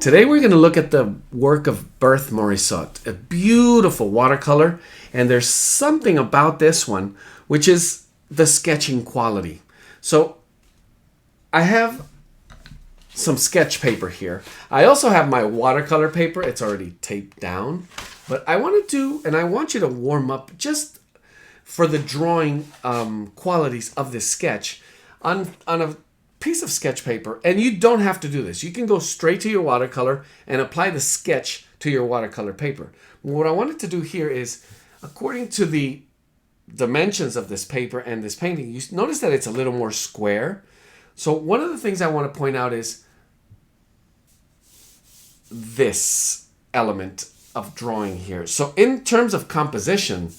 Today we're going to look at the work of Berthe Morisot, a beautiful watercolor, and there's something about this one which is the sketching quality. So I have some sketch paper here. I also have my watercolor paper. It's already taped down, but I want you to warm up just for the drawing qualities of this sketch on a piece of sketch paper. And you don't have to do this. You can go straight to your watercolor and apply the sketch to your watercolor paper. What I wanted to do here is, according to the dimensions of this paper and this painting, you notice that it's a little more square. So one of the things I want to point out is this element of drawing here. So in terms of composition,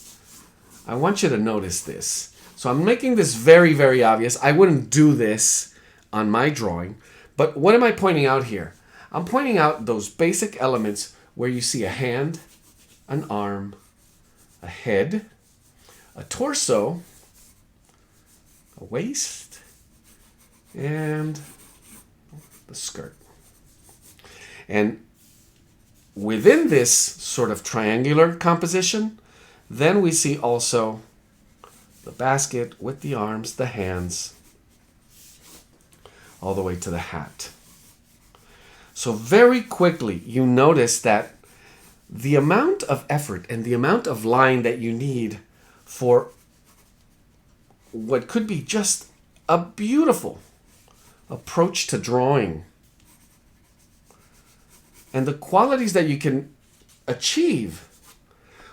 I want you to notice this. So I'm making this very, very obvious. I wouldn't do this on my drawing, but what am I pointing out here? I'm pointing out those basic elements where you see a hand, an arm, a head, a torso, a waist, and the skirt. And within this sort of triangular composition, then we see also the basket with the arms, the hands, all the way to the hat. So very quickly, you notice that the amount of effort and the amount of line that you need for what could be just a beautiful approach to drawing, and the qualities that you can achieve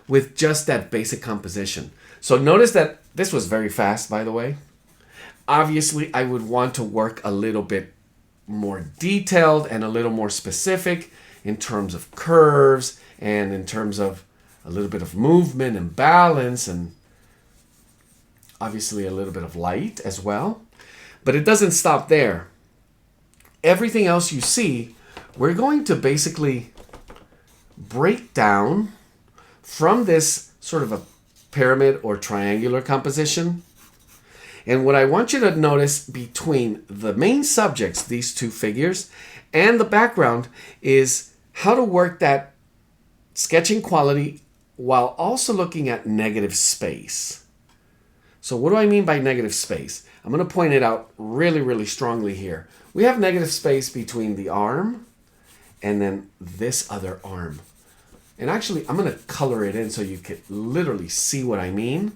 with just that basic composition. So notice that this was very fast, by the way. Obviously, I would want to work a little bit more detailed and a little more specific in terms of curves and in terms of a little bit of movement and balance, and obviously a little bit of light as well. But it doesn't stop there. Everything else you see, we're going to basically break down from this sort of a pyramid or triangular composition. And what I want you to notice between the main subjects, these two figures, and the background is how to work that sketching quality while also looking at negative space. So what do I mean by negative space? I'm going to point it out really, really strongly here. We have negative space between the arm and then this other arm. And actually, I'm going to color it in so you can literally see what I mean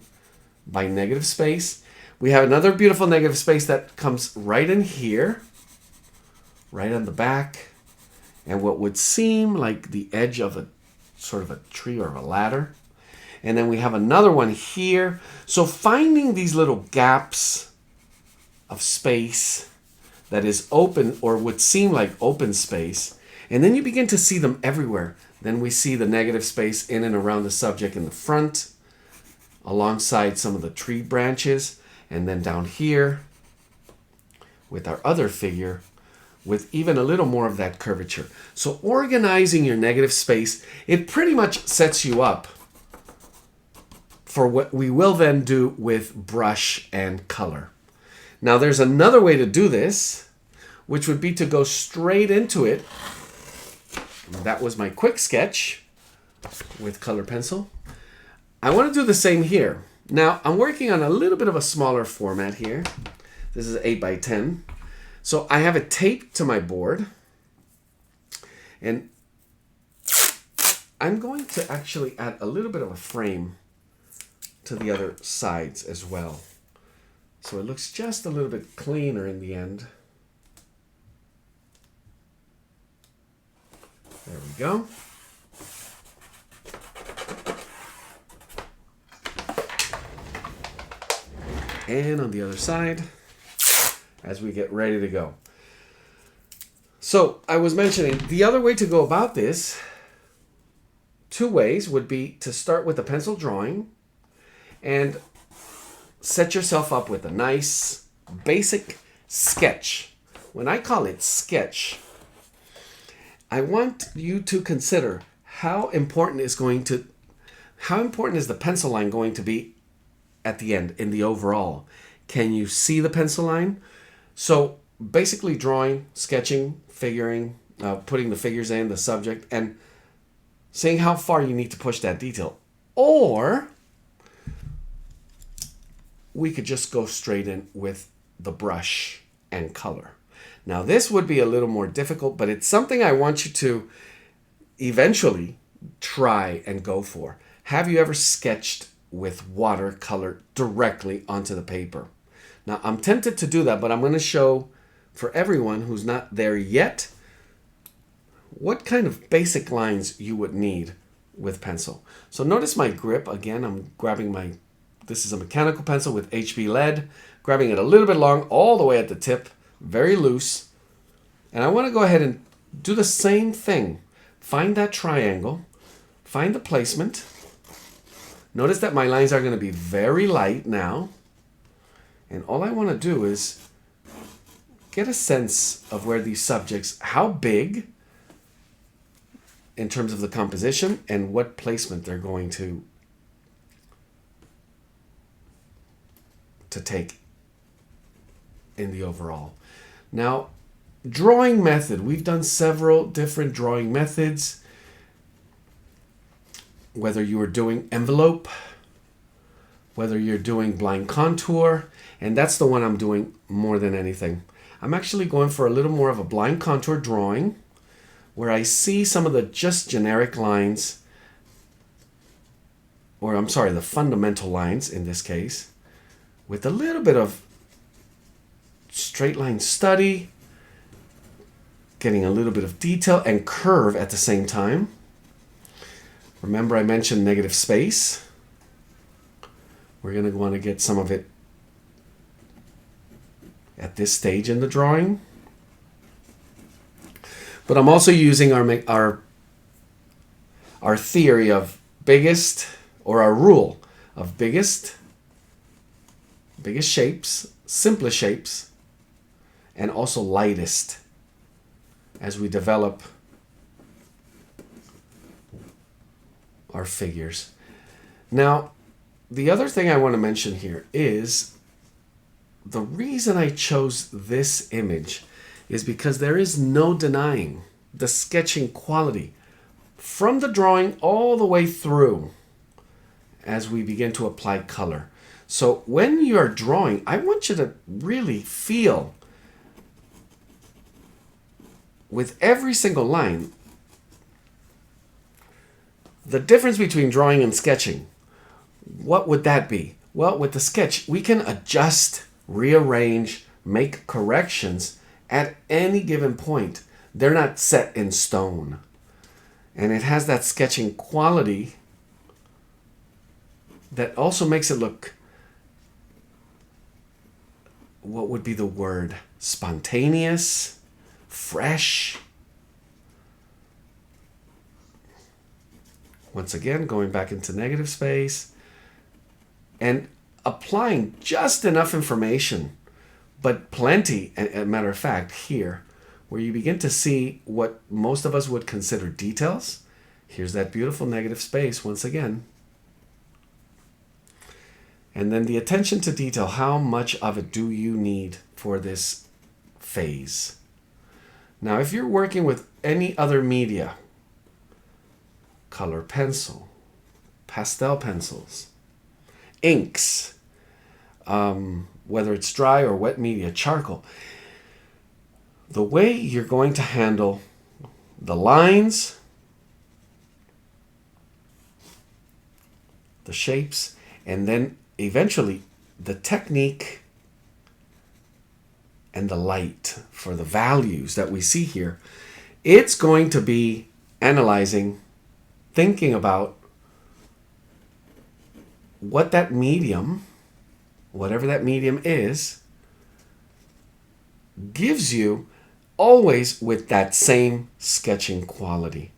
by negative space. We have another beautiful negative space that comes right in here, right on the back, and what would seem like the edge of a sort of a tree or a ladder. And then we have another one here. So finding these little gaps of space that is open or would seem like open space, and then you begin to see them everywhere. Then we see the negative space in and around the subject in the front, alongside some of the tree branches, and then down here with our other figure with even a little more of that curvature. So organizing your negative space, it pretty much sets you up for what we will then do with brush and color. Now there's another way to do this, which would be to go straight into it. That was my quick sketch with color pencil. I want to do the same here. Now I'm working on a little bit of a smaller format here. This is 8 by 10. So I have it taped to my board. And I'm going to actually add a little bit of a frame to the other sides as well. So it looks just a little bit cleaner in the end. There we go. And on the other side, as we get ready to go. So I was mentioning the other way to go about this, two ways, would be to start with a pencil drawing and set yourself up with a nice basic sketch. When I call it sketch, I want you to consider how important is the pencil line going to be at the end in the overall. Can you see the pencil line? So basically drawing, sketching, figuring, putting the figures in, the subject, and seeing how far you need to push that detail. Or we could just go straight in with the brush and color. Now this would be a little more difficult, but it's something I want you to eventually try and go for. Have you ever sketched with watercolor directly onto the paper? Now I'm tempted to do that, but I'm going to show for everyone who's not there yet what kind of basic lines you would need with pencil. So notice my grip. Again, I'm grabbing this is a mechanical pencil with HB lead, grabbing it a little bit long all the way at the tip, very loose. And I want to go ahead and do the same thing. Find that triangle, find the placement. Notice that my lines are going to be very light now. And all I want to do is get a sense of where these subjects, how big in terms of the composition and what placement they're going to take in the overall. Now, drawing method. We've done several different drawing methods. Whether you are doing envelope, whether you're doing blind contour, and that's the one I'm doing more than anything. I'm actually going for a little more of a blind contour drawing where I see some of the just generic lines, or I'm sorry, the fundamental lines in this case, with a little bit of straight line study, getting a little bit of detail and curve at the same time. Remember I mentioned negative space. We're going to want to get some of it at this stage in the drawing. But I'm also using our theory of biggest, or our rule of biggest shapes, simplest shapes, and also lightest as we develop our figures. Now, the other thing I want to mention here is the reason I chose this image is because there is no denying the sketching quality from the drawing all the way through as we begin to apply color. So when you are drawing, I want you to really feel with every single line the difference between drawing and sketching. What would that be? Well, with the sketch, we can adjust, rearrange, make corrections at any given point. They're not set in stone. And it has that sketching quality that also makes it look, what would be the word? Spontaneous, fresh. Once again, going back into negative space and applying just enough information, but plenty, a matter of fact, here, where you begin to see what most of us would consider details. Here's that beautiful negative space once again. And then the attention to detail, how much of it do you need for this phase? Now, if you're working with any other media, color pencil, pastel pencils, inks, whether it's dry or wet media, charcoal, the way you're going to handle the lines, the shapes, and then eventually the technique and the light for the values that we see here, it's going to be analyzing, thinking about what that medium, whatever that medium is, gives you, always with that same sketching quality.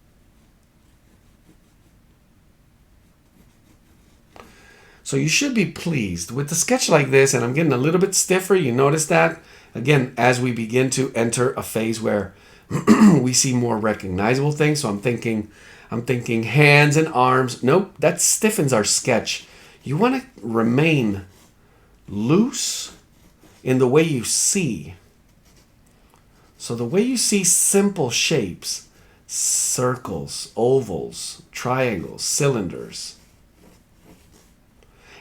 So you should be pleased with the sketch like this, and I'm getting a little bit stiffer. You notice that? Again, as we begin to enter a phase where we see more recognizable things. So I'm thinking hands and arms. Nope, that stiffens our sketch. You want to remain loose in the way you see. So the way you see simple shapes, circles, ovals, triangles, cylinders,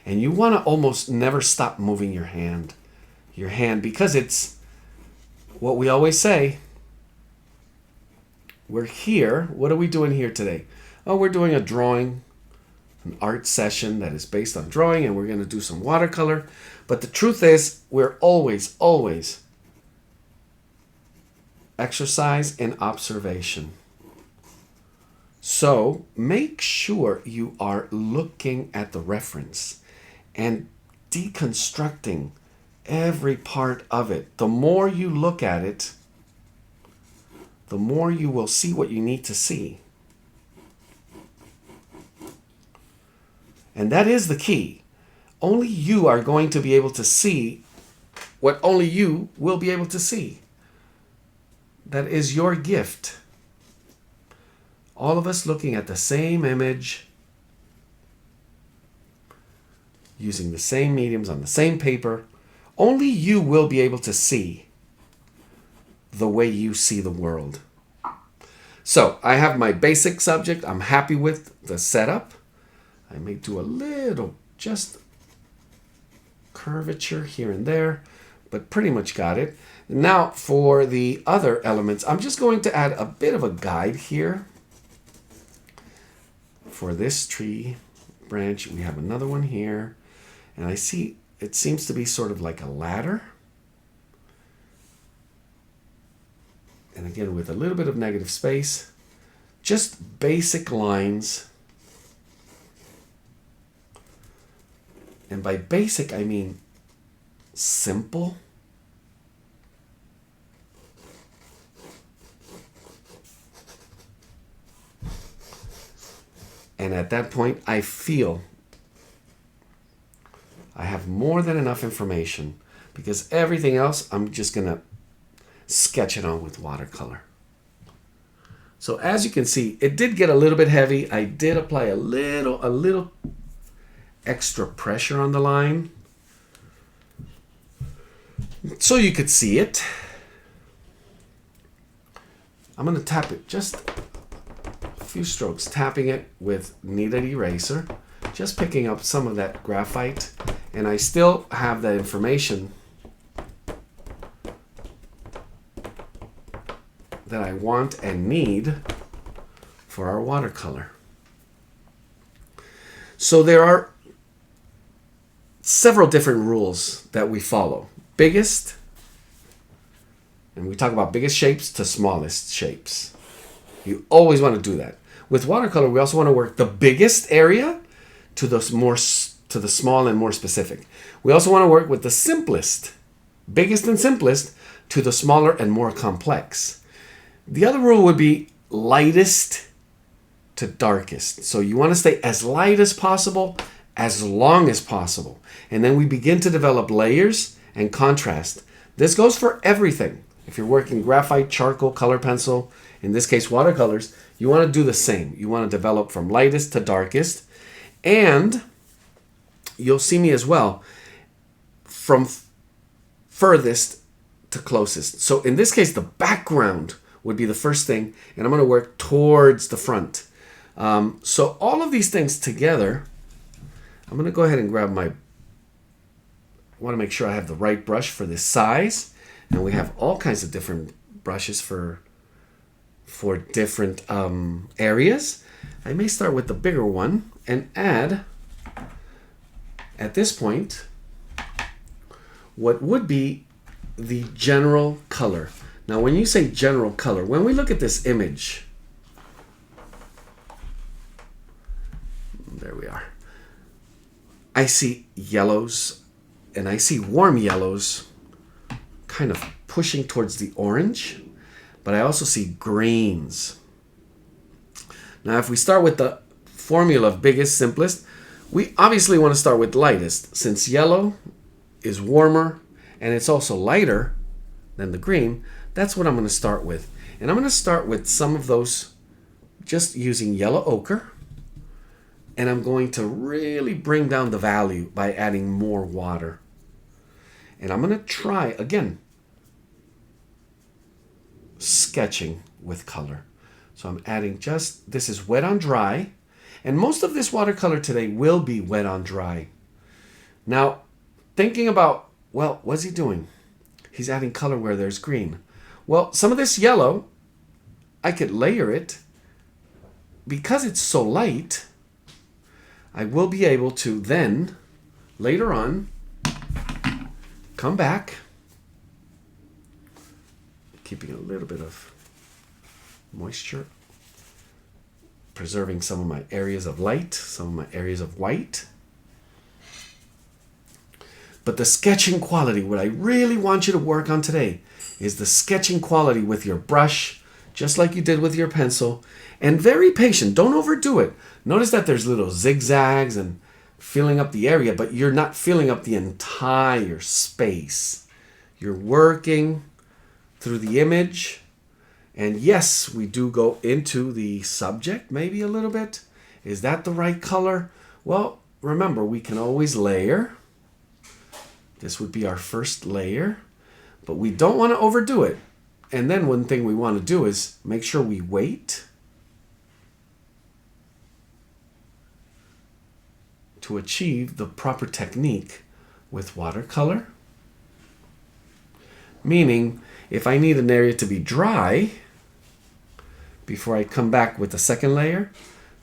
and you want to almost never stop moving your hand, because it's what we always say. We're here. What are we doing here today? Oh, we're doing a drawing, an art session that is based on drawing, and we're going to do some watercolor. But the truth is, we're always exercise in observation. So make sure you are looking at the reference and deconstructing every part of it. The more you look at it, the more you will see what you need to see. And that is the key. Only you are going to be able to see what only you will be able to see. That is your gift. All of us looking at the same image, using the same mediums on the same paper. Only you will be able to see the way you see the world. So I have my basic subject. I'm happy with the setup. I may do a little just curvature here and there, but pretty much got it. Now for the other elements, I'm just going to add a bit of a guide here. For this tree branch, we have another one here. And I see it seems to be sort of like a ladder. And again, with a little bit of negative space, just basic lines. And by basic, I mean simple. And at that point, I feel I have more than enough information, because everything else, I'm just going to sketch it on with watercolor. So as you can see, it did get a little bit heavy. I did apply a little extra pressure on the line so you could see it. I'm going to tap it just a few strokes, tapping it with kneaded eraser, just picking up some of that graphite, and I still have that information that I want and need for our watercolor. So there are several different rules that we follow. Biggest, and we talk about biggest shapes to smallest shapes. You always want to do that. With watercolor, we also want to work the biggest area to the small and more specific. We also want to work with the simplest, biggest and simplest, to the smaller and more complex. The other rule would be lightest to darkest. So you want to stay as light as possible, as long as possible. And then we begin to develop layers and contrast. This goes for everything. If you're working graphite, charcoal, color pencil, in this case watercolors, you want to do the same. You want to develop from lightest to darkest. And you'll see me as well from furthest to closest. So in this case, the background would be the first thing, and I'm going to work towards the front. So all of these things together, I'm going to go ahead and grab I want to make sure I have the right brush for this size, and we have all kinds of different brushes for different areas. I may start with the bigger one and add, at this point, what would be the general color. Now, when you say general color, when we look at this image, there we are. I see yellows, and I see warm yellows kind of pushing towards the orange, but I also see greens. Now, if we start with the formula of biggest, simplest, we obviously want to start with lightest, since yellow is warmer and it's also lighter than the green. That's what I'm going to start with. And I'm going to start with some of those just using yellow ochre. And I'm going to really bring down the value by adding more water. And I'm going to try, again, sketching with color. So I'm adding this is wet on dry. And most of this watercolor today will be wet on dry. Now, thinking about, well, what's he doing? He's adding color where there's green. Well, some of this yellow, I could layer it. Because it's so light, I will be able to then, later on, come back, keeping a little bit of moisture, preserving some of my areas of light, some of my areas of white. But the sketching quality, what I really want you to work on today, is the sketching quality with your brush, just like you did with your pencil, and very patient. Don't overdo it. Notice that there's little zigzags and filling up the area, but you're not filling up the entire space. You're working through the image. And yes, we do go into the subject maybe a little bit. Is that the right color? Well, remember, we can always layer. This would be our first layer, but we don't want to overdo it. And then one thing we want to do is make sure we wait to achieve the proper technique with watercolor. Meaning, if I need an area to be dry before I come back with the second layer,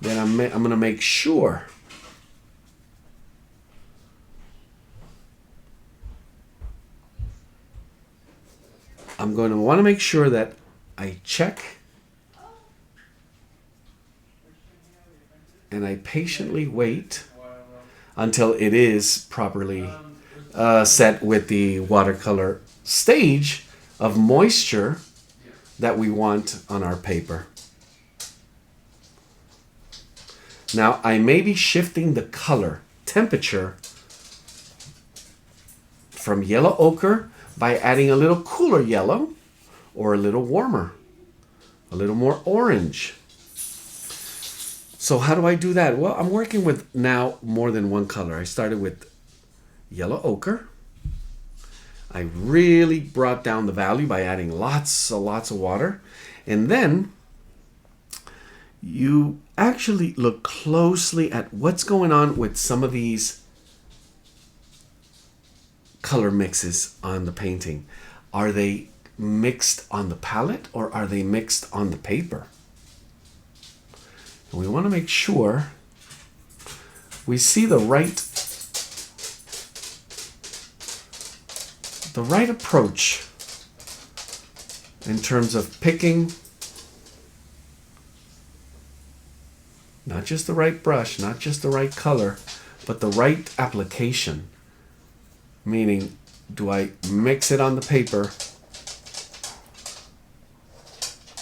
then I'm going to make sure I'm going to want to make sure that I check and I patiently wait until it is properly set with the watercolor stage of moisture that we want on our paper. Now, I may be shifting the color temperature from yellow ochre by adding a little cooler yellow or a little warmer, a little more orange. So how do I do that? Well, I'm working with now more than one color. I started with yellow ochre. I really brought down the value by adding lots of water. And then you actually look closely at what's going on with some of these color mixes on the painting. Are they mixed on the palette or are they mixed on the paper? And we want to make sure we see the right approach in terms of picking not just the right brush, not just the right color, but the right application. Meaning, do I mix it on the paper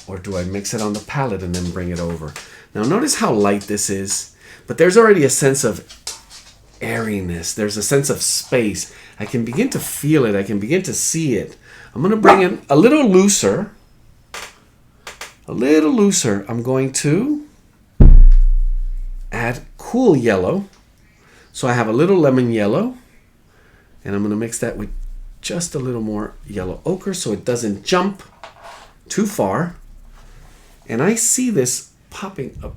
or do I mix it on the palette and then bring it over? Now notice how light this is, but there's already a sense of airiness. There's a sense of space. I can begin to feel it. I can begin to see it. I'm going to bring in a little looser. I'm going to add cool yellow. So I have a little lemon yellow. And I'm going to mix that with just a little more yellow ochre so it doesn't jump too far. And I see this popping up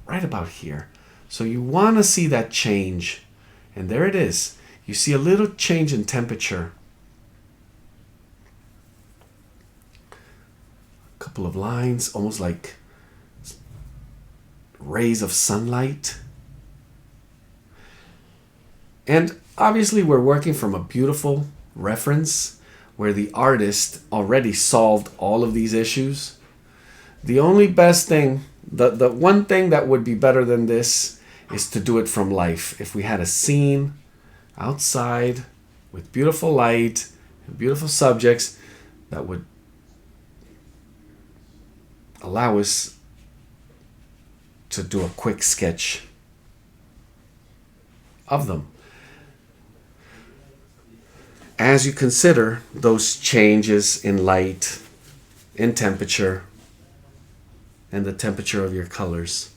right about here. So you want to see that change. And there it is. You see a little change in temperature. A couple of lines, almost like rays of sunlight. And obviously, we're working from a beautiful reference where the artist already solved all of these issues. The only best thing, the one thing that would be better than this is to do it from life. If we had a scene outside with beautiful light and beautiful subjects, that would allow us to do a quick sketch of them. As you consider those changes in light, in temperature, and the temperature of your colors.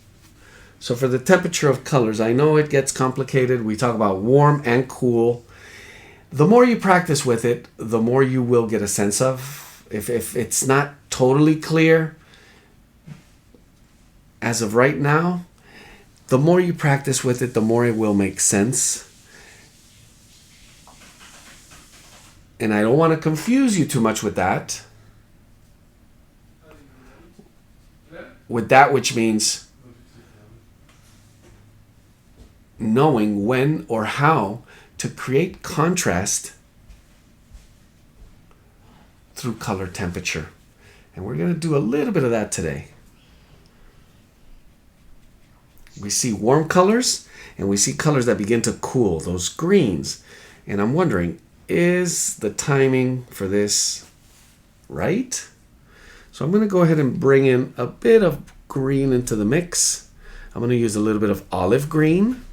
So for the temperature of colors, I know it gets complicated. We talk about warm and cool. The more you practice with it, the more you will get a sense of. If it's not totally clear as of right now. The more you practice with it, the more it will make sense. And I don't want to confuse you too much with that. With that, which means knowing when or how to create contrast through color temperature. And we're going to do a little bit of that today. We see warm colors and we see colors that begin to cool, those greens. And I'm wondering, is the timing for this right? So I'm going to go ahead and bring in a bit of green into the mix. I'm going to use a little bit of olive green.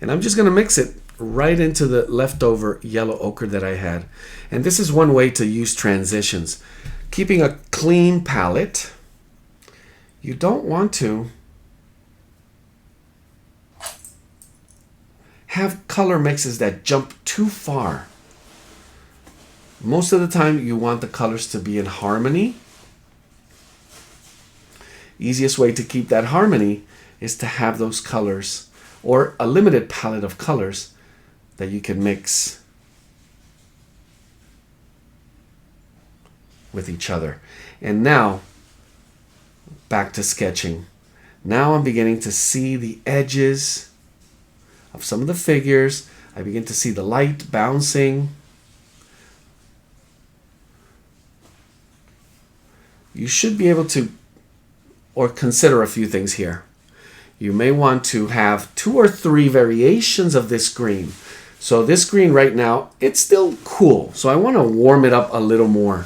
And I'm just going to mix it right into the leftover yellow ochre that I had. And this is one way to use transitions. Keeping a clean palette. You don't want to have color mixes that jump too far. Most of the time you want the colors to be in harmony. Easiest way to keep that harmony is to have those colors or a limited palette of colors that you can mix with each other. And now back to sketching. Now I'm beginning to see the edges of some of the figures. I begin to see the light bouncing. You should be able to or consider a few things here. You may want to have 2 or 3 variations of this green. So this green right now, it's still cool. So I want to warm it up a little more.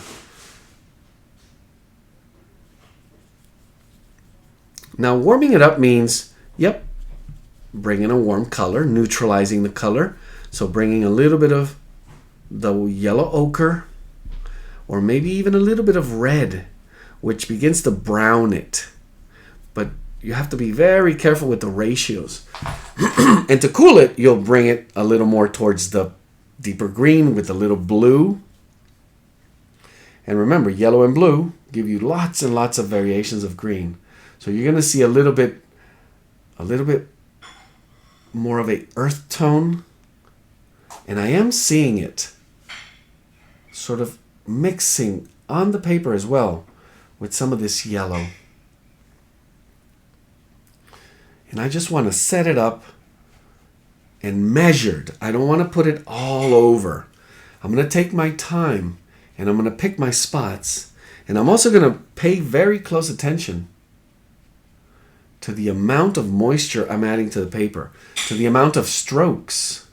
Now warming it up means, yep, bringing a warm color, neutralizing the color. So bringing a little bit of the yellow ochre, or maybe even a little bit of red, which begins to brown it. But you have to be very careful with the ratios. And to cool it, you'll bring it a little more towards the deeper green with a little blue. And remember, yellow and blue give you lots and lots of variations of green. So you're going to see a little bit more of a earth tone. And I am seeing it sort of mixing on the paper as well with some of this yellow. And I just want to set it up and measured. I don't want to put it all over. I'm going to take my time and I'm going to pick my spots. And I'm also going to pay very close attention to the amount of moisture I'm adding to the paper, to the amount of strokes.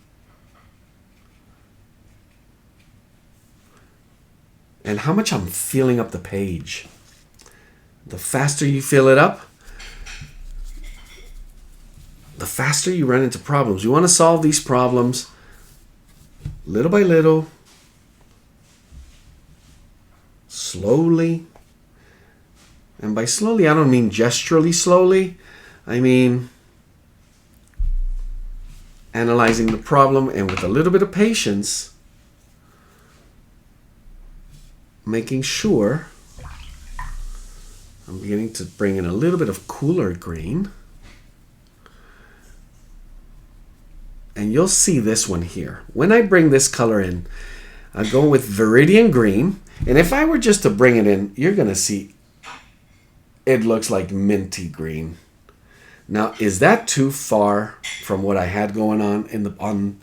And how much I'm filling up the page. The faster you fill it up, the faster you run into problems. You want to solve these problems little by little, slowly. And by slowly, I don't mean gesturally slowly. I mean analyzing the problem and with a little bit of patience, making sure I'm beginning to bring in a little bit of cooler green. And you'll see this one here. When I bring this color in, I go with Viridian Green. And if I were just to bring it in, you're going to see it looks like minty green. Now, is that too far from what I had going on in the on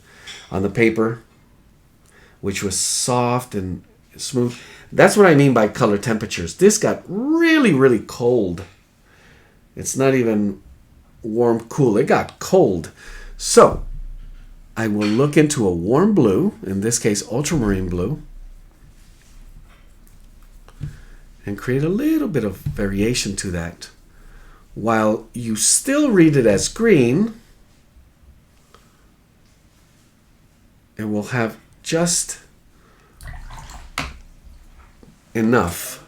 the paper, which was soft and smooth? That's what I mean by color temperatures. This got really, really cold. It's not even warm, cool. It got cold. So I will look into a warm blue, in this case ultramarine blue, and create a little bit of variation to that. While you still read it as green, it will have just enough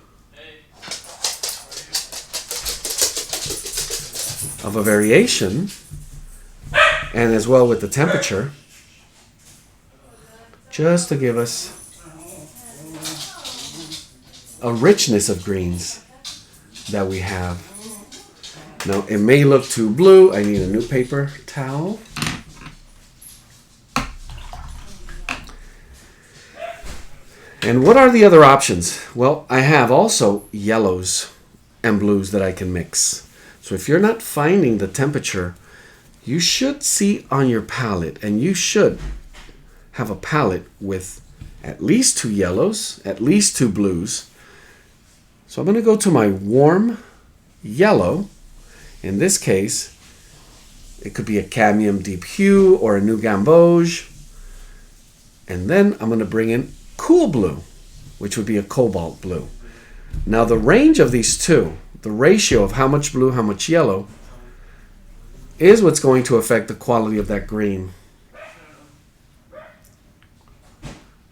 of a variation, and as well with the temperature, just to give us a richness of greens that we have. Now, it may look too blue. I need a new paper towel. And what are the other options? Well, I have also yellows and blues that I can mix. So if you're not finding the temperature, you should see on your palette, and you should have a palette with at least 2 yellows, at least 2 blues. So I'm going to go to my warm yellow. In this case, it could be a cadmium deep hue or a new gamboge. And then I'm going to bring in cool blue, which would be a cobalt blue. Now the range of these two, the ratio of how much blue, how much yellow, is what's going to affect the quality of that green.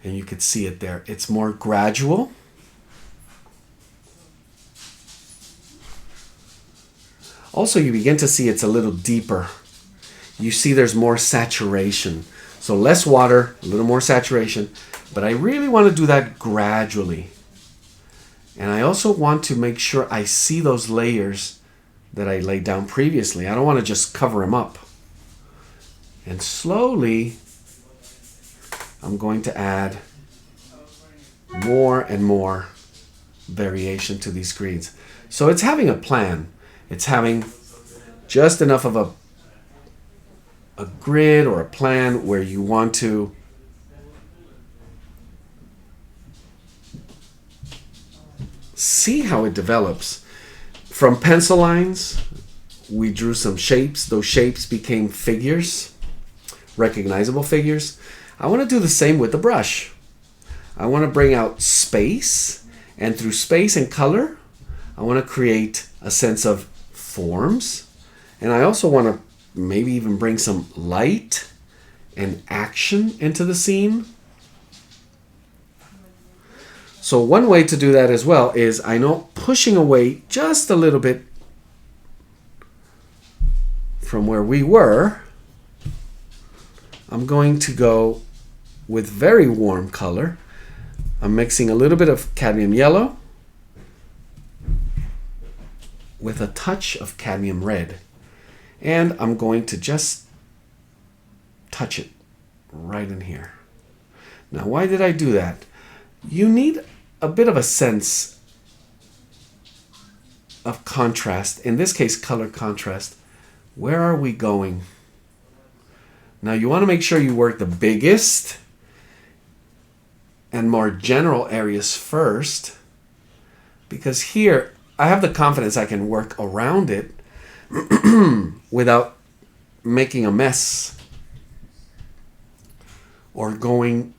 And you can see it there. It's more gradual. Also, you begin to see it's a little deeper. You see there's more saturation. So less water, a little more saturation. But I really want to do that gradually. And I also want to make sure I see those layers that I laid down previously. I don't want to just cover them up. And slowly, I'm going to add more and more variation to these greens. So it's having a plan. It's having just enough of a grid or a plan where you want to see how it develops. From pencil lines, we drew some shapes. Those shapes became figures, recognizable figures. I want to do the same with the brush. I want to bring out space, and through space and color, I want to create a sense of forms. And I also want to maybe even bring some light and action into the scene. So one way to do that as well is, I know, pushing away just a little bit from where we were, I'm going to go with very warm color. I'm mixing a little bit of cadmium yellow with a touch of cadmium red. And I'm going to just touch it right in here. Now, why did I do that? You need a bit of a sense of contrast. In this case, color contrast. Where are we going? Now, you want to make sure you work the biggest and more general areas first, because here I have the confidence I can work around it without making a mess or going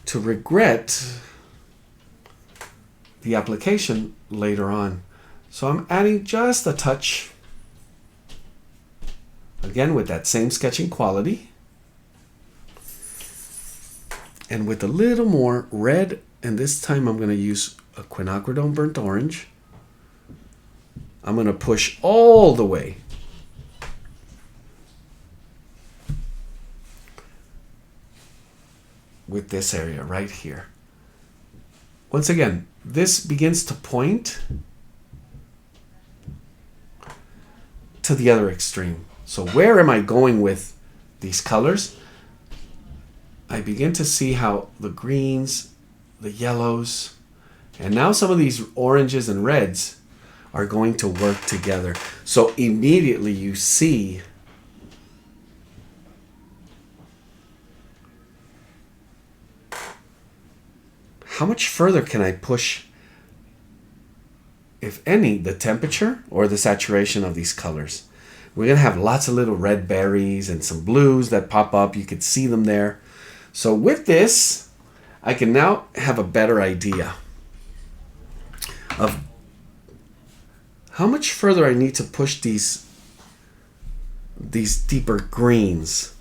to regret the application later on. So I'm adding just a touch, again with that same sketching quality, and with a little more red, and this time I'm going to use a quinacridone burnt orange. I'm going to push all the way with this area right here. Once again, this begins to point to the other extreme. So where am I going with these colors? I begin to see how the greens, the yellows, and now some of these oranges and reds are going to work together. So immediately you see how much further can I push, if any, the temperature or the saturation of these colors. We're going to have lots of little red berries and some blues that pop up. You could see them there. So with this, I can now have a better idea of how much further I need to push these deeper greens.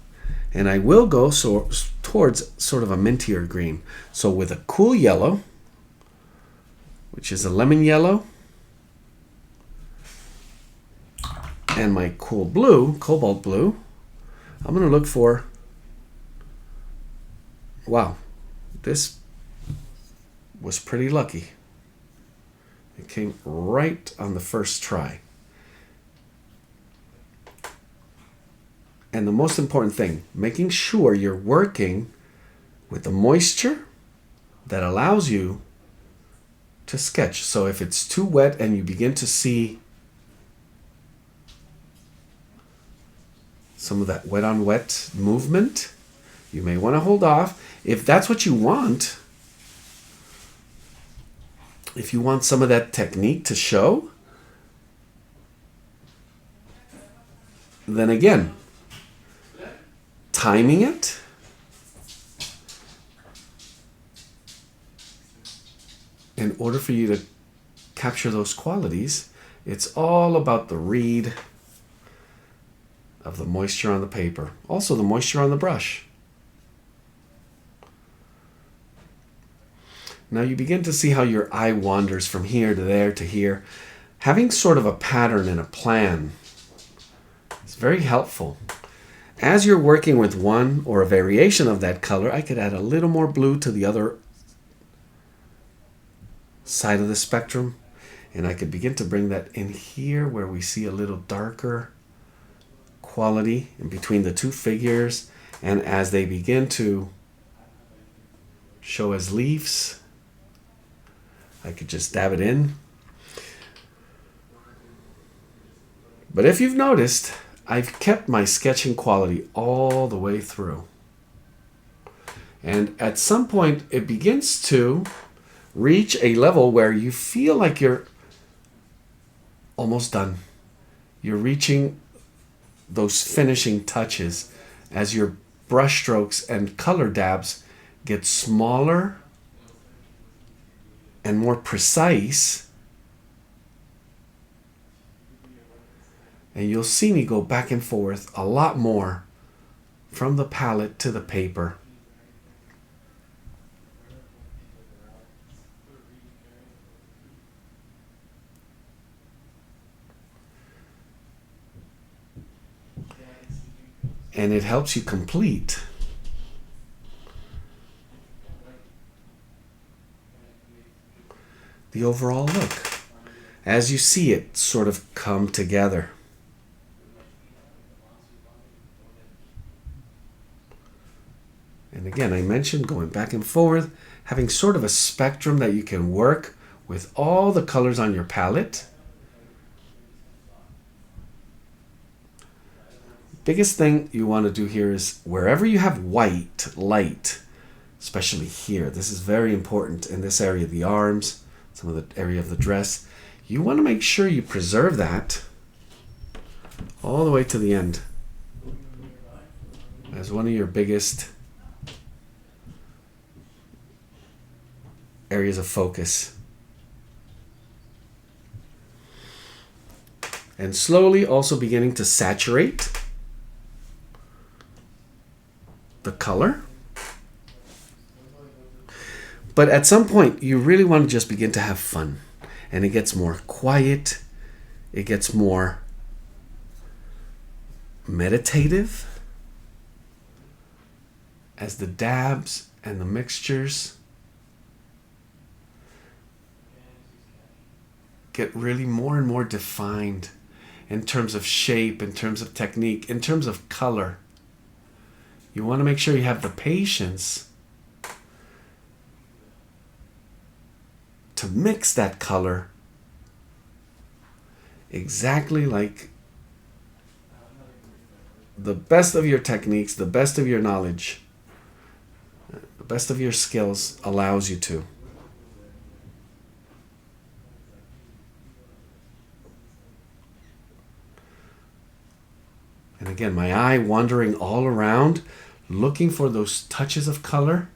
And I will go towards sort of a mintier green. So with a cool yellow, which is a lemon yellow, and my cool blue, cobalt blue, I'm going to look for, wow, this was pretty lucky. It came right on the first try. And the most important thing, making sure you're working with the moisture that allows you to sketch. So if it's too wet and you begin to see some of that wet on wet movement, you may want to hold off. If that's what you want, if you want some of that technique to show, then again, timing it, in order for you to capture those qualities, it's all about the read of the moisture on the paper. Also the moisture on the brush. Now you begin to see how your eye wanders from here to there to here. Having sort of a pattern and a plan is very helpful. As you're working with one or a variation of that color, I could add a little more blue to the other side of the spectrum, and I could begin to bring that in here where we see a little darker quality in between the two figures, and as they begin to show as leaves, I could just dab it in. But if you've noticed, I've kept my sketching quality all the way through. And at some point, it begins to reach a level where you feel like you're almost done. You're reaching those finishing touches as your brush strokes and color dabs get smaller and more precise. And you'll see me go back and forth a lot more from the palette to the paper. And it helps you complete the overall look as you see it sort of come together. And again, I mentioned going back and forth, having sort of a spectrum that you can work with all the colors on your palette. Biggest thing you want to do here is wherever you have white light, especially here, this is very important in this area of the arms, some of the area of the dress, you want to make sure you preserve that all the way to the end as one of your biggest areas of focus. And slowly also beginning to saturate the color. But at some point, you really want to just begin to have fun. And it gets more quiet. It gets more meditative as the dabs and the mixtures get really more and more defined in terms of shape, in terms of technique, in terms of color. You want to make sure you have the patience to mix that color exactly like the best of your techniques, the best of your knowledge, the best of your skills allows you to. And again, my eye wandering all around, looking for those touches of color.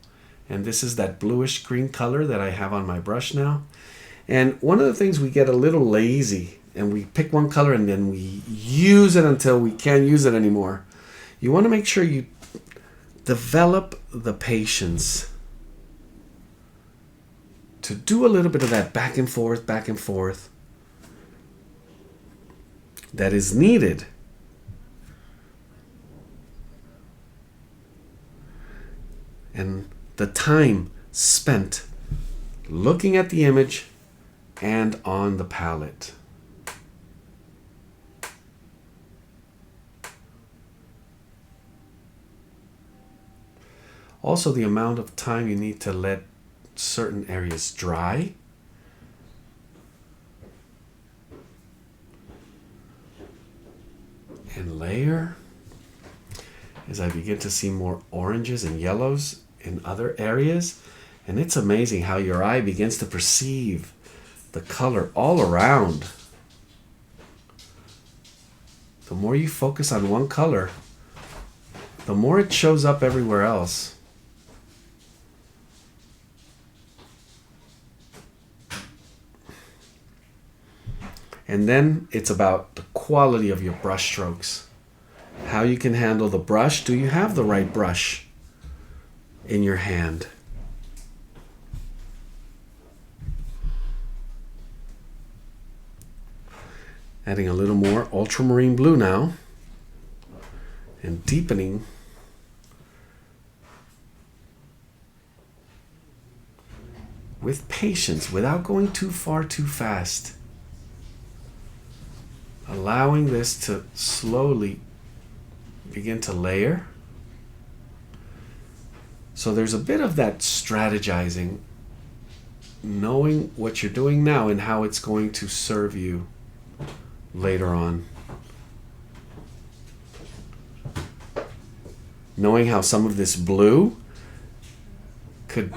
And this is that bluish green color that I have on my brush now. And one of the things, we get a little lazy and we pick one color and then we use it until we can't use it anymore. You want to make sure you develop the patience to do a little bit of that back and forth that is needed. And the time spent looking at the image and on the palette. Also, the amount of time you need to let certain areas dry. And layer as I begin to see more oranges and yellows in other areas. And it's amazing how your eye begins to perceive the color all around. The more you focus on one color, the more it shows up everywhere else. And then it's about the quality of your brush strokes. How you can handle the brush. Do you have the right brush in your hand? Adding a little more ultramarine blue now. And deepening. With patience, without going too far too fast. Allowing this to slowly begin to layer. So there's a bit of that strategizing, knowing what you're doing now and how it's going to serve you later on. Knowing how some of this blue could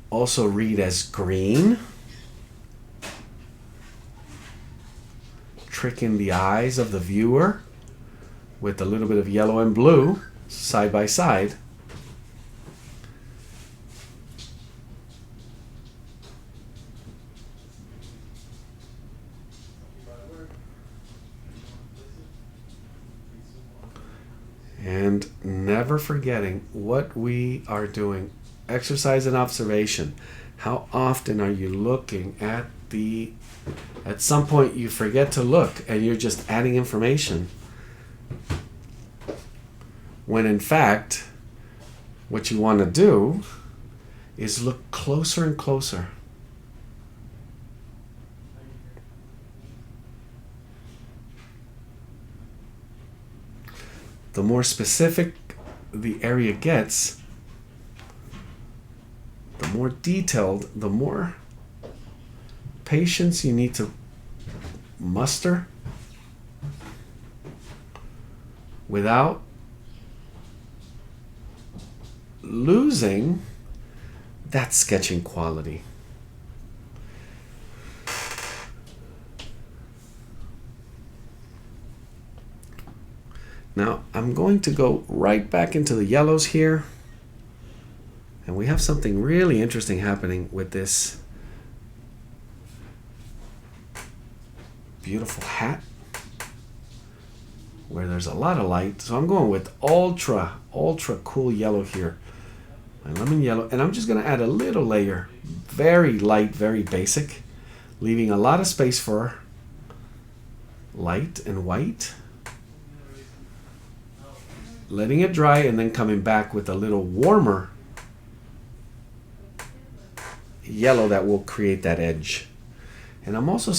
also read as green. Tricking the eyes of the viewer with a little bit of yellow and blue side by side. And never forgetting what we are doing. Exercise and observation. How often are you looking at the... At some point you forget to look and you're just adding information. When in fact, what you want to do is look closer and closer. The more specific the area gets, the more detailed, the more patience you need to muster without losing that sketching quality. Now I'm going to go right back into the yellows here, and we have something really interesting happening with this beautiful hat where there's a lot of light. So I'm going with ultra cool yellow here, my lemon yellow, and I'm just going to add a little layer, very light, very basic, leaving a lot of space for light and white, letting it dry, and then coming back with a little warmer yellow that will create that edge. And I'm also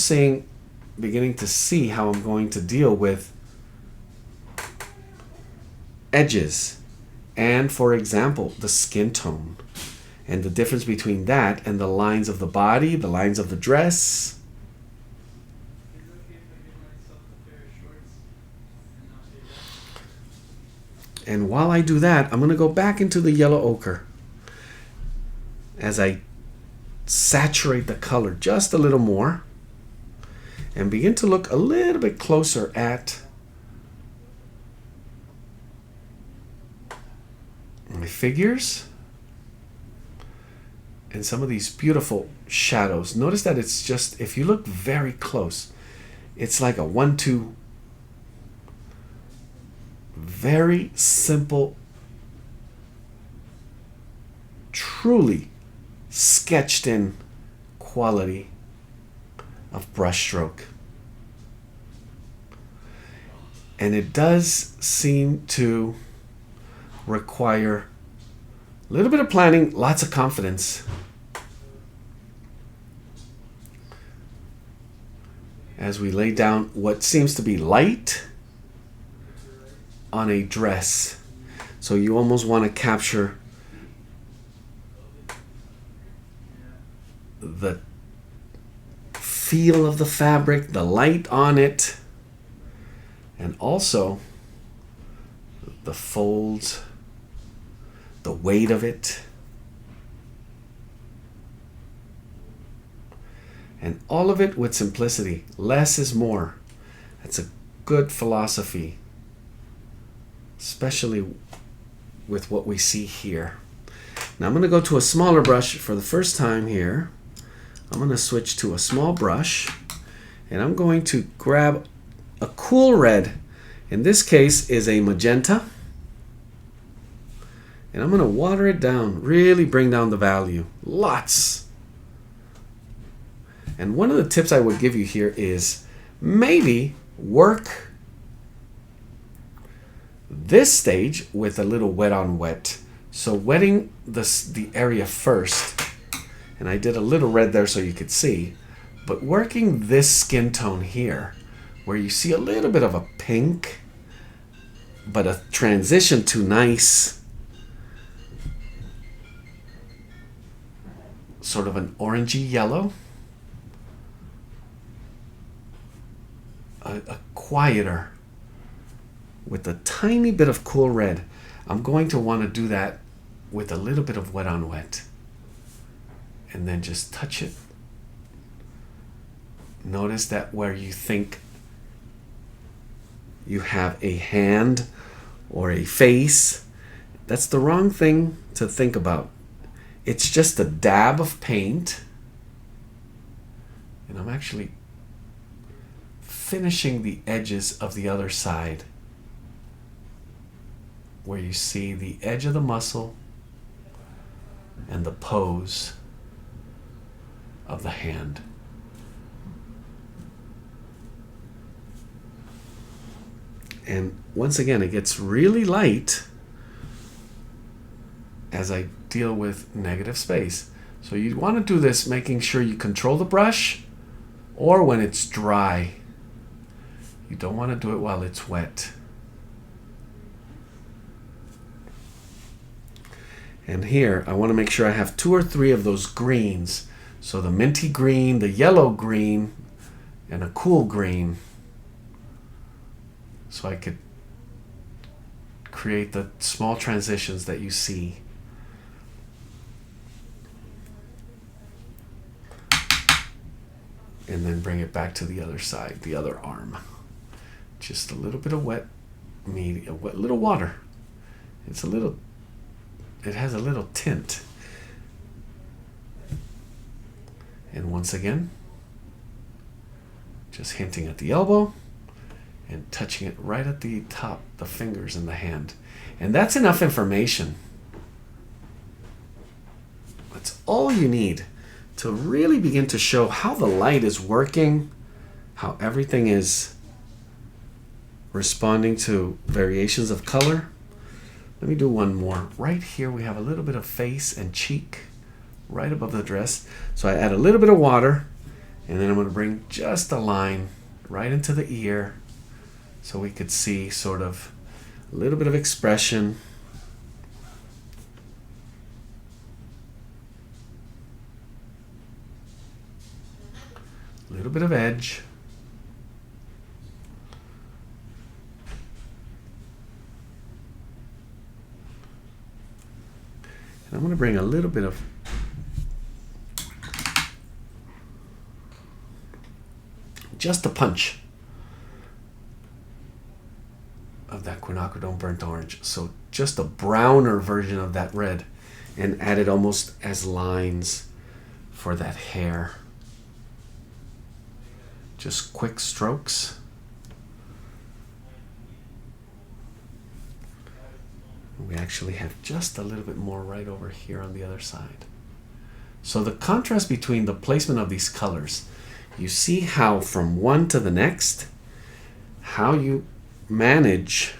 beginning to see how I'm going to deal with edges and, for example, the skin tone and the difference between that and the lines of the body, the lines of the dress. And while I do that, I'm going to go back into the yellow ochre as I saturate the color just a little more. And begin to look a little bit closer at my figures and some of these beautiful shadows. Notice that it's just, if you look very close, it's like a 1-2, very simple, truly sketched in quality of brushstroke. And it does seem to require A little bit of planning, lots of confidence. As we lay down what seems to be light on a dress. So you almost want to capture the feel of the fabric, the light on it, and also the folds, the weight of it. And all of it with simplicity. Less is more. That's a good philosophy, especially with what we see here. Now I'm going to go to a smaller brush for the first time here. I'm going to switch to a small brush, and I'm going to grab a cool red. In this case is a magenta. And I'm going to water it down, really bring down the value. Lots. And one of the tips I would give you here is maybe work this stage with a little wet on wet. So wetting the area first, and I did a little red there so you could see, but working this skin tone here, where you see a little bit of a pink, but a transition to nice, sort of an orangey yellow, a quieter, with a tiny bit of cool red. I'm going to want to do that with a little bit of wet on wet. And then just touch it. Notice that where you think you have a hand or a face, that's the wrong thing to think about. It's just a dab of paint. And I'm actually finishing the edges of the other side, where you see the edge of the muscle and the pose of the hand. And once again, it gets really light as I deal with negative space. So you want to do this making sure you control the brush, or when it's dry. You don't want to do it while it's wet. And here, I want to make sure I have 2 or 3 of those greens. So the minty green, the yellow green, and a cool green. So I could create the small transitions that you see. And then bring it back to the other side, the other arm. Just a little bit of wet, little water. It has a little tint. And once again, just hinting at the elbow and touching it right at the top, the fingers and the hand. And that's enough information. That's all you need to really begin to show how the light is working, how everything is responding to variations of color. Let me do one more. Right here we have a little bit of face and cheek right above the dress. So I add a little bit of water, and then I'm going to bring just a line right into the ear so we could see sort of a little bit of expression. A little bit of edge. And I'm going to bring a little bit of just a punch of that quinacridone burnt orange. So just a browner version of that red, and add it almost as lines for that hair. Just quick strokes. We actually have just a little bit more right over here on the other side. So the contrast between the placement of these colors, you see how from one to the next, how you manage.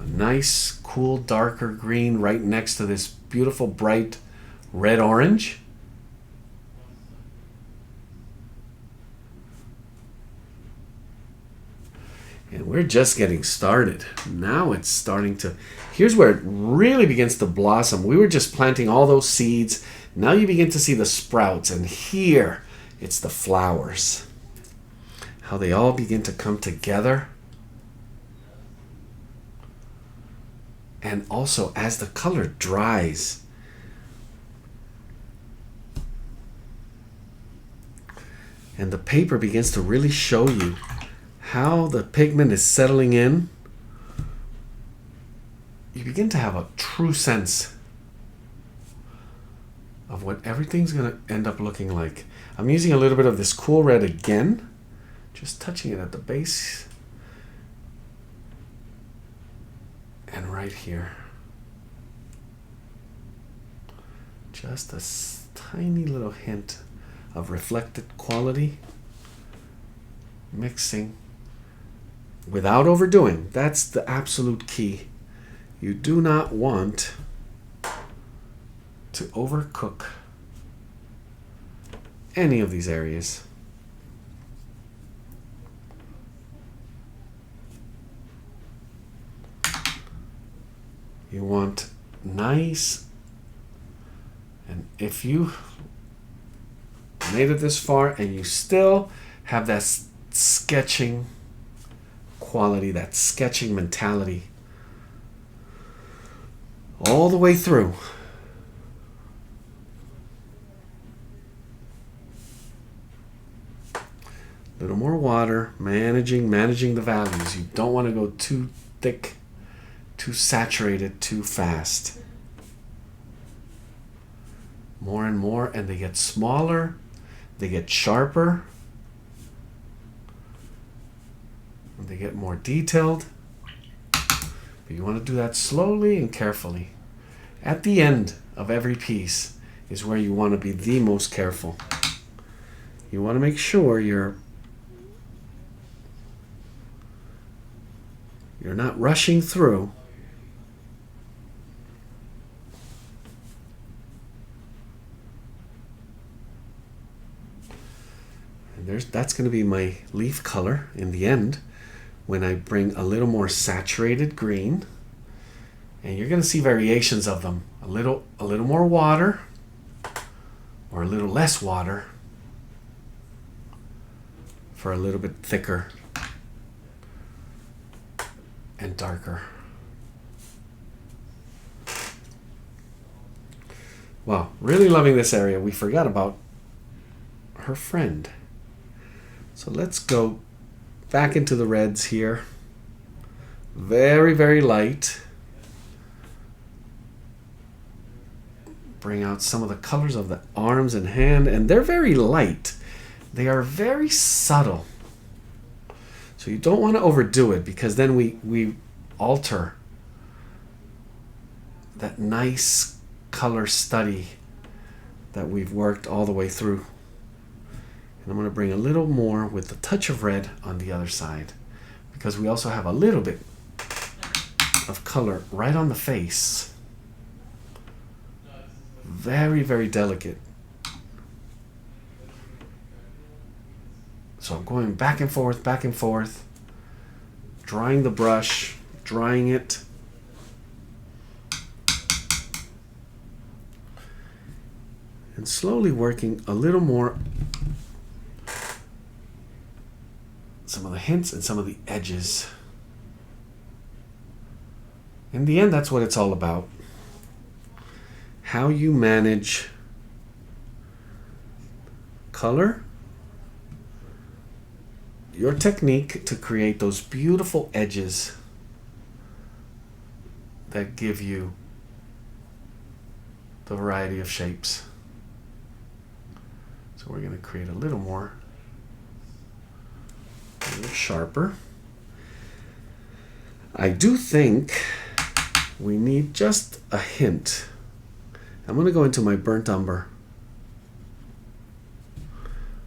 A nice, cool, darker green right next to this beautiful, bright red-orange. And we're just getting started. Now it's starting to... Here's where it really begins to blossom. We were just planting all those seeds. Now you begin to see the sprouts. And here, it's the flowers. How they all begin to come together. And also, as the color dries, and the paper begins to really show you how the pigment is settling in, you begin to have a true sense of what everything's going to end up looking like. I'm using a little bit of this cool red again, just touching it at the base and right here. Just a tiny little hint of reflected quality, mixing without overdoing. That's the absolute key. You do not want to overcook any of these areas. You want nice, and if you made it this far and you still have that sketching quality, that sketching mentality all the way through, a little more water, managing the values. You don't want to go too thick, too saturated, too fast. More and more, and they get smaller, they get sharper, and they get more detailed. But you want to do that slowly and carefully. At the end of every piece is where you want to be the most careful. You want to make sure you're not rushing through. And that's going to be my leaf color in the end, when I bring a little more saturated green, and you're going to see variations of them. A little more water, or a little less water, for a little bit thicker and darker. Wow, really loving this area. We forgot about her friend. So let's go back into the reds here. Very, very light. Bring out some of the colors of the arms and hand, and they're very light. They are very subtle. So you don't want to overdo it, because then we alter that nice color study that we've worked all the way through. And I'm going to bring a little more with the touch of red on the other side, because we also have a little bit of color right on the face. Very, very delicate. So I'm going back and forth, drying the brush, drying it. And slowly working a little more, some of the hints and some of the edges. In the end, that's what it's all about. How you manage color, your technique to create those beautiful edges that give you the variety of shapes. So we're going to create a little more, a little sharper. I do think we need just a hint. I'm going to go into my burnt umber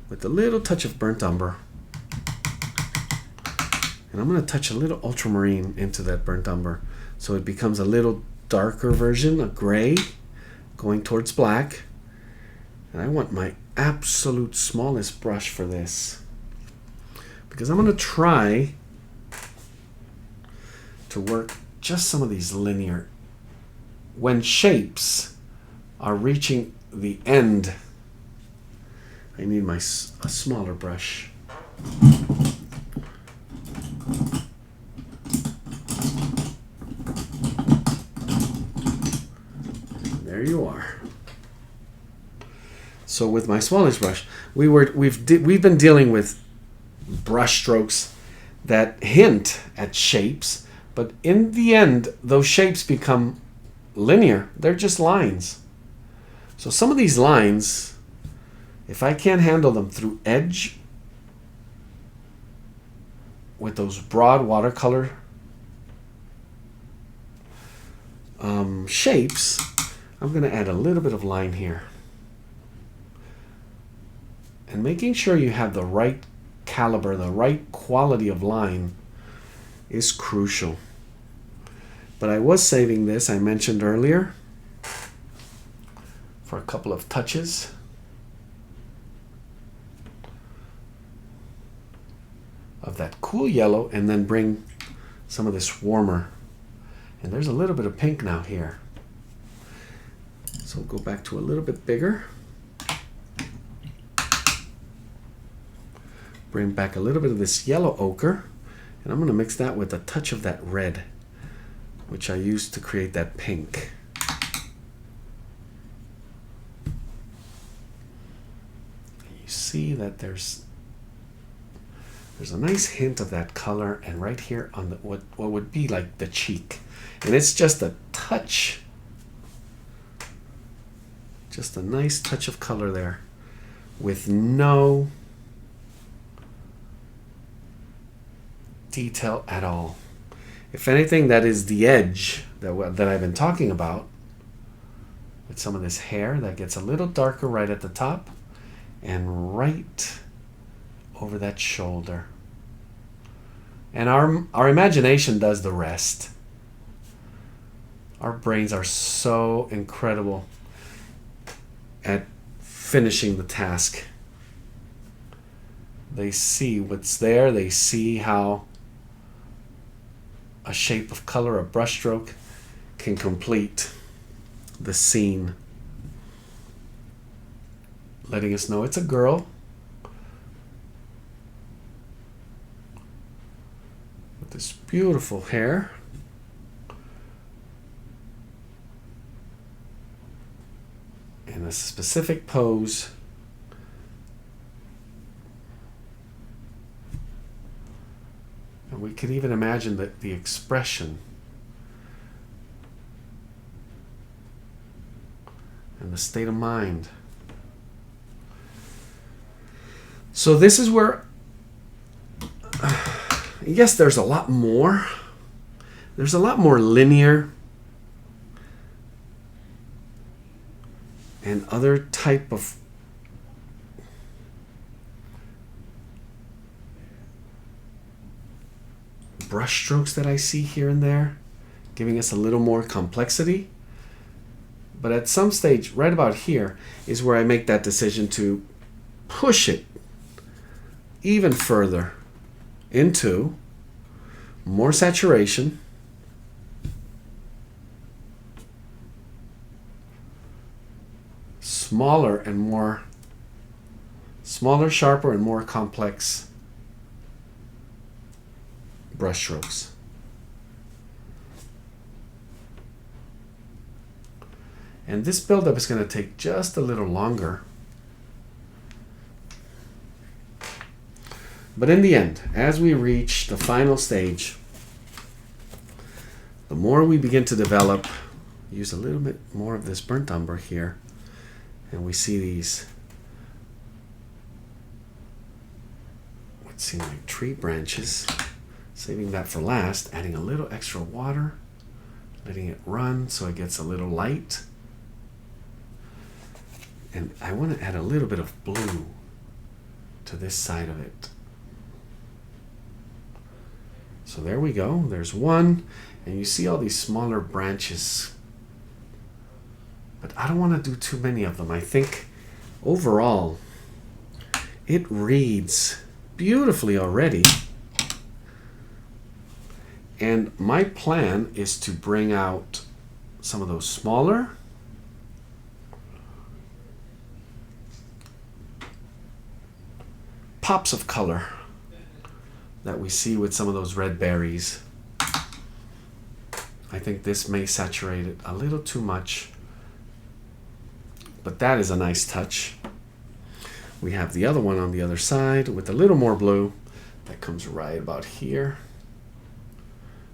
with a little touch of burnt umber. And I'm going to touch a little ultramarine into that burnt umber. So it becomes a little darker version, a gray, going towards black. And I want my absolute smallest brush for this, because I'm going to try to work just some of these linear. When shapes are reaching the end, I need a smaller brush. There you are. So with my smallest brush, we've been dealing with brush strokes that hint at shapes, but in the end, those shapes become linear. They're just lines. So some of these lines, if I can't handle them through edge with those broad watercolor shapes, I'm going to add a little bit of line here. And making sure you have the right caliber, the right quality of line is crucial. But I was saving this, I mentioned earlier, for a couple of touches. Of that cool yellow, and then bring some of this warmer. And there's a little bit of pink now here. So we'll go back to a little bit bigger. Bring back a little bit of this yellow ochre, and I'm going to mix that with a touch of that red, which I used to create that pink. You see that there's a nice hint of that color, and right here on the what would be like the cheek, and it's just a touch, just a nice touch of color there, with no detail at all. If anything, that is the edge that I've been talking about, with some of this hair that gets a little darker right at the top and right over that shoulder. And our imagination does the rest. Our brains are so incredible at finishing the task. They see what's there, they see how a shape of color, a brushstroke, can complete the scene, letting us know it's a girl with this beautiful hair, in a specific pose. And we can even imagine that the expression and the state of mind. So this is where, yes, there's a lot more. There's a lot more linear and other type of brush strokes that I see here and there, giving us a little more complexity. But at some stage, right about here, is where I make that decision to push it even further into more saturation, smaller, sharper, and more complex brush strokes. And this buildup is going to take just a little longer. But in the end, as we reach the final stage, the more we begin to develop, use a little bit more of this burnt umber here, and we see these, what seem like tree branches. Saving that for last, adding a little extra water, letting it run so it gets a little light. And I want to add a little bit of blue to this side of it. So there we go. There's one. And you see all these smaller branches. But I don't want to do too many of them. I think overall it reads beautifully already. And my plan is to bring out some of those smaller pops of color that we see with some of those red berries. I think this may saturate it a little too much, but that is a nice touch. We have the other one on the other side with a little more blue that comes right about here,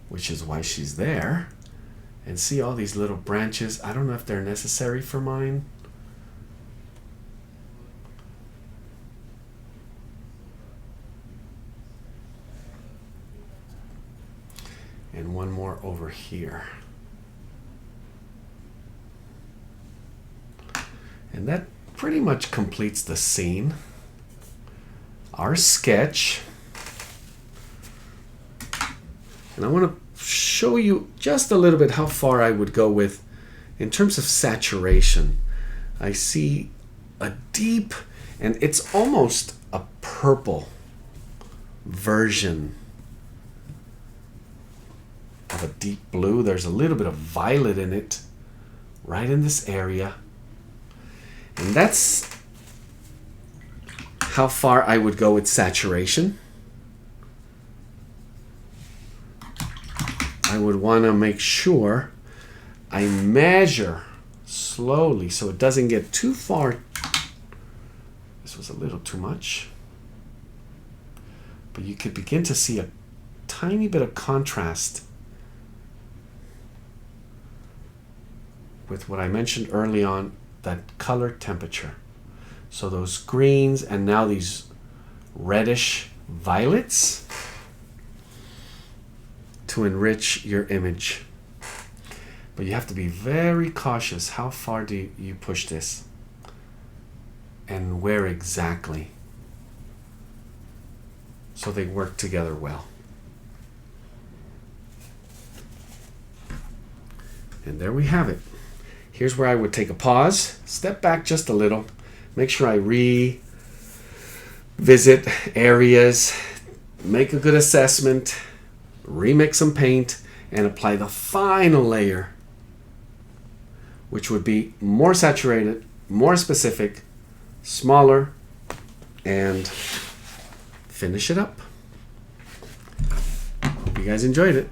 which is why she's there. And see all these little branches. I don't know if they're necessary for mine. And one more over here. And that pretty much completes the scene. Our sketch. And I want to show you just a little bit how far I would go with in terms of saturation. I see a deep, and it's almost a purple version of a deep blue. There's a little bit of violet in it, right in this area. And that's how far I would go with saturation. I would want to make sure I measure slowly so it doesn't get too far. This was a little too much. But you could begin to see a tiny bit of contrast with what I mentioned early on, that color temperature. So those greens and now these reddish violets to enrich your image. But you have to be very cautious. How far do you push this? And where exactly? So they work together well. And there we have it. Here's where I would take a pause, step back just a little, make sure I revisit areas, make a good assessment, remix some paint, and apply the final layer, which would be more saturated, more specific, smaller, and finish it up. Hope you guys enjoyed it.